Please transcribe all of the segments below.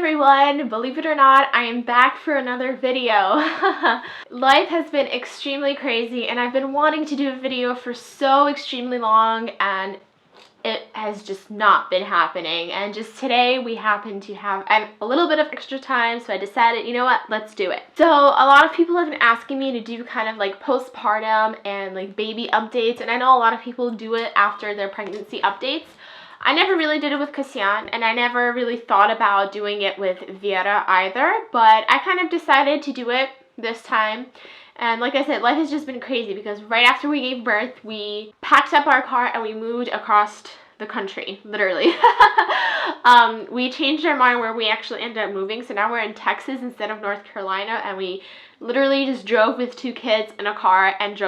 everyone! Believe it or not, I am back for another video. Life has been extremely crazy and I've been wanting to do a video for so extremely long and it has just not been happening. And just today we happen to have a little bit of extra time, so I decided, you know what, let's do it. So a lot of people have been asking me to do kind of like postpartum and like baby updates, and I know a lot of people do it after their pregnancy updates. I never really did it with Cassian, and I never really thought about doing it with Vera either, but I kind of decided to do it this time. And like I said, life has just been crazy because right after we gave birth, we packed up our car and we moved across the country, literally. We changed our mind where we actually ended up moving, so now we're in Texas instead of North Carolina, and we literally just drove with 2 kids in a car and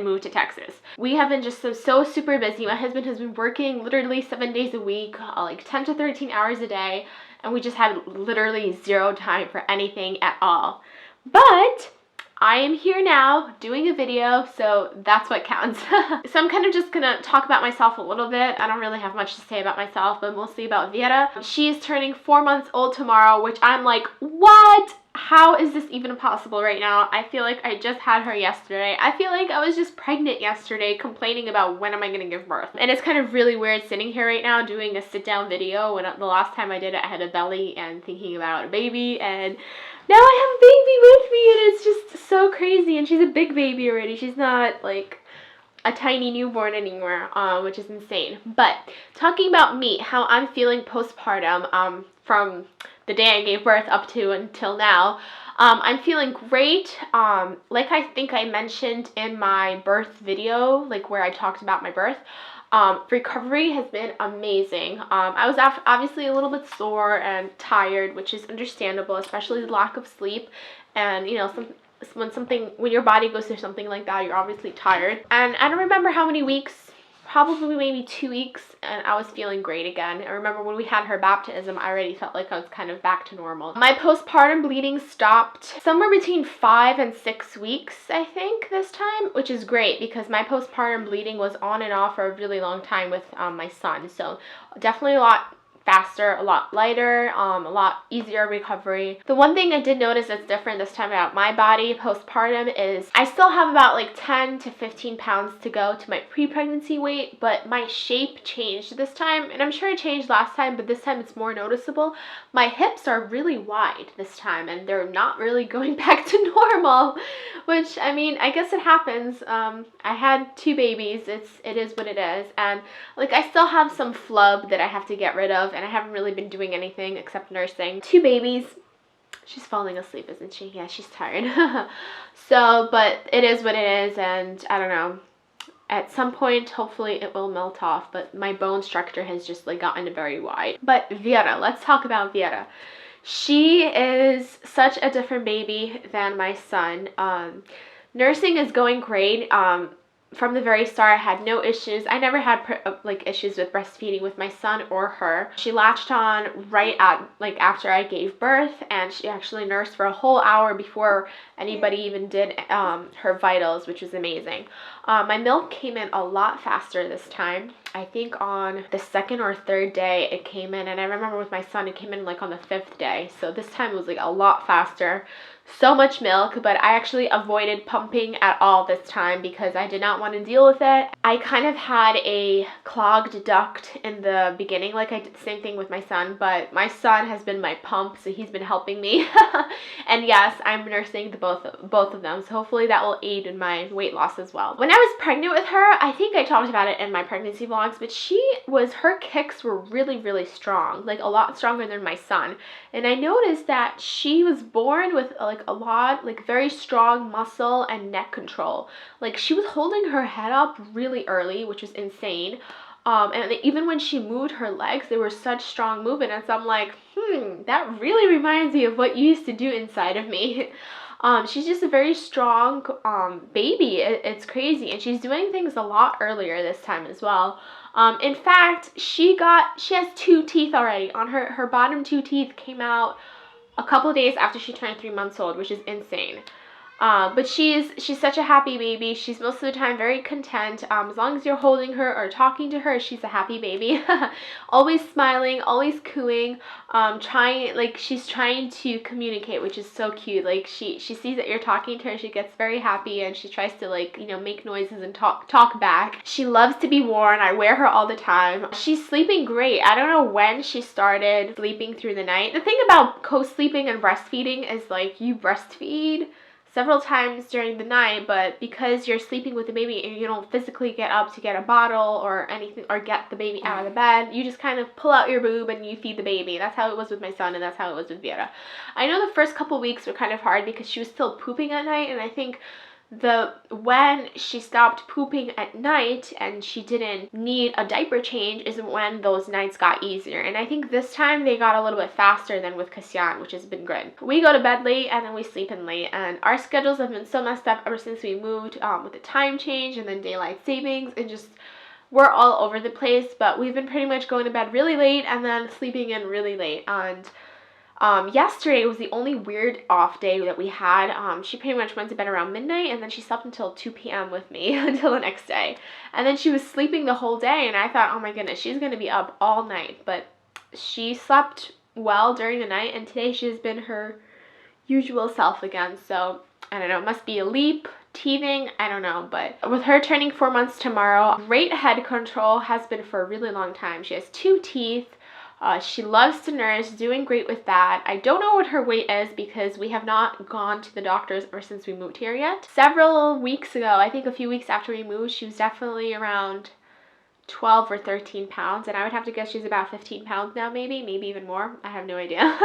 moved to Texas. We have been just so super busy. My husband has been working literally 7 days a week, like 10 to 13 hours a day, and we just had literally zero time for anything at all. But I am here now doing a video, so that's what counts. So I'm kind of just gonna talk about myself a little bit. I don't really have much to say about myself, but mostly about Vera. She is turning 4 months old tomorrow, which I'm like, what? How is this even possible right now? I feel like I just had her yesterday. I feel like I was just pregnant yesterday, complaining about when am I gonna give birth. And it's kind of really weird sitting here right now doing a sit down video when the last time I did it I had a belly and thinking about a baby, and now I have a baby with me and it's just so crazy, and she's a big baby already. She's not like a tiny newborn anymore, which is insane. But talking about me, how I'm feeling postpartum, from the day I gave birth up to until now, I'm feeling great. Like I think I mentioned in my birth video, like where I talked about my birth, recovery has been amazing. I was obviously a little bit sore and tired, which is understandable, especially the lack of sleep. And you know, when your body goes through something like that, you're obviously tired. And I don't remember how many weeks, probably maybe 2 weeks, and I was feeling great again. I remember when we had her baptism, I already felt like I was kind of back to normal. My postpartum bleeding stopped somewhere between 5 and 6 weeks, I think, this time, which is great because my postpartum bleeding was on and off for a really long time with my son. So definitely a lot faster, a lot lighter, a lot easier recovery. The one thing I did notice that's different this time about my body postpartum is I still have about like 10 to 15 pounds to go to my pre-pregnancy weight, but my shape changed this time, and I'm sure it changed last time, but this time it's more noticeable. My hips are really wide this time and they're not really going back to normal, which, I mean, I guess it happens. I had 2 babies. It is what it is, and like I still have some flub that I have to get rid of, and I haven't really been doing anything except nursing 2 babies. She's falling asleep, isn't she? Yeah, she's tired. So, but it is what it is, and I don't know. At some point, hopefully it will melt off, but my bone structure has just like gotten very wide. But Vera, let's talk about Vera. She is such a different baby than my son. Nursing is going great. From the very start, I had no issues. I never had like issues with breastfeeding with my son or her. She latched on right at like after I gave birth, and she actually nursed for a whole hour before anybody even did her vitals, which was amazing. My milk came in a lot faster this time. I think on the 2nd or 3rd day it came in, and I remember with my son it came in like on the 5th day. So this time it was like a lot faster. So much milk, but I actually avoided pumping at all this time because I did not want to deal with it. I kind of had a clogged duct in the beginning, like I did the same thing with my son, but my son has been my pump, so he's been helping me. And yes, I'm nursing both of them, so hopefully that will aid in my weight loss as well. When I was pregnant with her, I think I talked about it in my pregnancy vlogs, but her kicks were really strong, like a lot stronger than my son. And I noticed that she was born with like a lot, like very strong muscle and neck control. Like she was holding her head up really early, which was insane. And even when she moved her legs, they were such strong movement. And so I'm like, that really reminds me of what you used to do inside of me. She's just a very strong baby. It's crazy, and she's doing things a lot earlier this time as well. In fact, she has 2 teeth already. On her bottom 2 teeth came out a couple of days after she turned 3 months old, which is insane. But she's such a happy baby. She's most of the time very content. As long as you're holding her or talking to her, she's a happy baby. Always smiling, always cooing, she's trying to communicate, which is so cute. Like she sees that you're talking to her, she gets very happy, and she tries to, like, you know, make noises and talk back. She loves to be worn. I wear her all the time. She's sleeping great. I don't know when she started sleeping through the night. The thing about co-sleeping and breastfeeding is, like, you breastfeed several times during the night, but because you're sleeping with the baby and you don't physically get up to get a bottle or anything, or get the baby out of the bed, you just kind of pull out your boob and you feed the baby. That's how it was with my son, and that's how it was with Vera. I know the first couple weeks were kind of hard because she was still pooping at night, and I think when she stopped pooping at night and she didn't need a diaper change is when those nights got easier. And I think this time they got a little bit faster than with Cassian, which has been good. We go to bed late and then we sleep in late, and our schedules have been so messed up ever since we moved, with the time change and then daylight savings, and just we're all over the place. But we've been pretty much going to bed really late and then sleeping in really late. And yesterday was the only weird off day that we had. She pretty much went to bed around midnight, and then she slept until 2 p.m. with me until the next day. And then she was sleeping the whole day, and I thought, oh my goodness, she's going to be up all night. But she slept well during the night, and today she's been her usual self again. So, I don't know, it must be a leap, teething, I don't know. But with her turning 4 months tomorrow, great head control, has been for a really long time. She has 2 teeth. She loves to nurse, doing great with that. I don't know what her weight is because we have not gone to the doctors ever since we moved here yet. Several weeks ago, I think a few weeks after we moved, she was definitely around 12 or 13 pounds, and I would have to guess she's about 15 pounds now, maybe even more. I have no idea.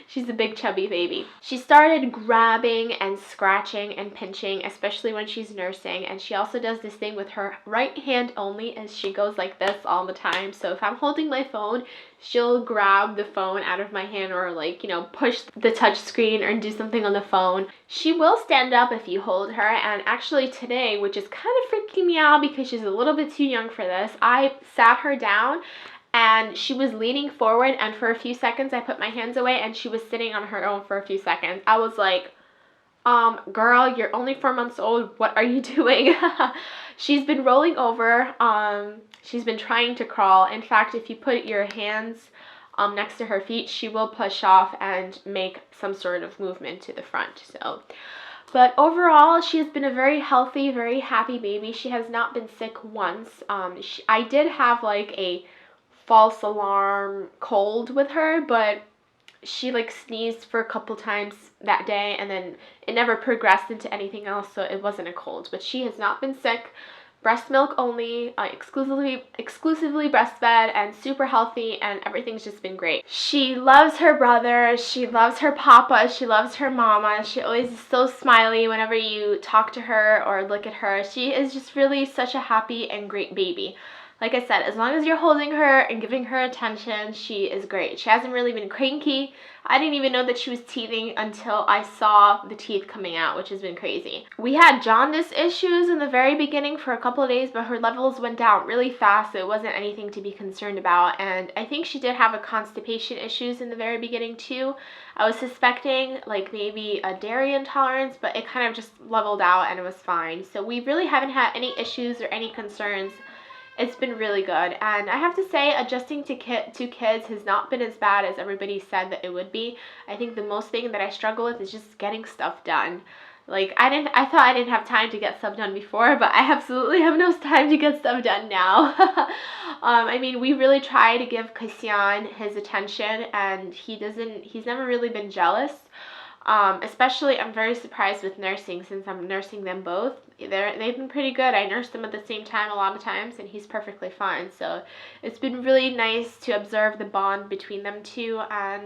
She's a big chubby baby. She started grabbing and scratching and pinching, especially when she's nursing, and she also does this thing with her right hand only, as she goes like this all the time. So if I'm holding my phone, she'll grab the phone out of my hand, or, like, you know, push the touch screen or do something on the phone. She will stand up if you hold her, and actually today, which is kind of freaking me out because she's a little bit too young for this, I sat her down and she was leaning forward, and for a few seconds I put my hands away and she was sitting on her own for a few seconds. I was like, girl, you're only 4 months old. What are you doing? She's been rolling over. She's been trying to crawl. In fact, if you put your hands next to her feet, she will push off and make some sort of movement to the front. So, but overall, she has been a very healthy, very happy baby. She has not been sick once. I did have, like, a false alarm cold with her, but she, like, sneezed for a couple times that day, and then it never progressed into anything else, so it wasn't a cold. But she has not been sick. Breast milk only, exclusively breastfed, and super healthy, and everything's just been great. She loves her brother, she loves her papa, she loves her mama. She always is so smiley whenever you talk to her or look at her. She is just really such a happy and great baby. Like I said, as long as you're holding her and giving her attention, she is great. She hasn't really been cranky. I didn't even know that she was teething until I saw the teeth coming out, which has been crazy. We had jaundice issues in the very beginning for a couple of days, but her levels went down really fast, so it wasn't anything to be concerned about. And I think she did have a constipation issues in the very beginning too. I was suspecting, like, maybe a dairy intolerance, but it kind of just leveled out and it was fine. So we really haven't had any issues or any concerns. It's been really good, and I have to say, adjusting to kids has not been as bad as everybody said that it would be. I think the most thing that I struggle with is just getting stuff done. Like, I thought I didn't have time to get stuff done before, but I absolutely have no time to get stuff done now. I mean, we really try to give Cassian his attention, and he's never really been jealous. Especially, I'm very surprised with nursing, since I'm nursing them both. They've been pretty good. I nurse them at the same time a lot of times, and he's perfectly fine. So it's been really nice to observe the bond between them two, and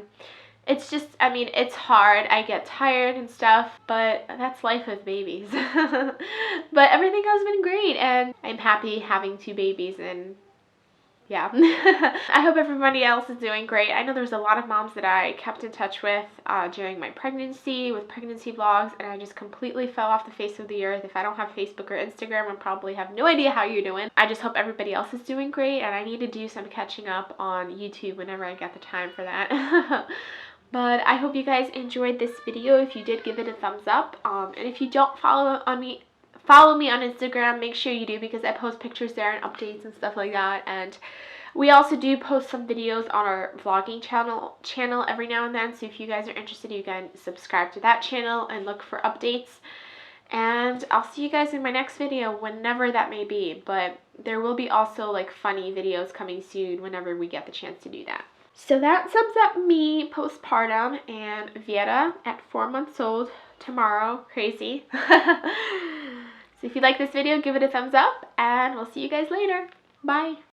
it's just, I mean, it's hard. I get tired and stuff, but that's life with babies. But everything has been great, and I'm happy having 2 babies, and yeah. I hope everybody else is doing great. I know there's a lot of moms that I kept in touch with during my pregnancy, with pregnancy vlogs, and I just completely fell off the face of the earth. If I don't have Facebook or Instagram, I probably have no idea how you're doing. I just hope everybody else is doing great, and I need to do some catching up on YouTube whenever I get the time for that. But I hope you guys enjoyed this video. If you did, give it a thumbs up. And if you don't follow me on Instagram, make sure you do, because I post pictures there and updates and stuff like that. And we also do post some videos on our vlogging channel every now and then. So if you guys are interested, you can subscribe to that channel and look for updates. And I'll see you guys in my next video, whenever that may be. But there will be also like funny videos coming soon whenever we get the chance to do that. So that sums up me postpartum and Viera at 4 months old tomorrow. Crazy. So if you like this video, give it a thumbs up, and we'll see you guys later. Bye.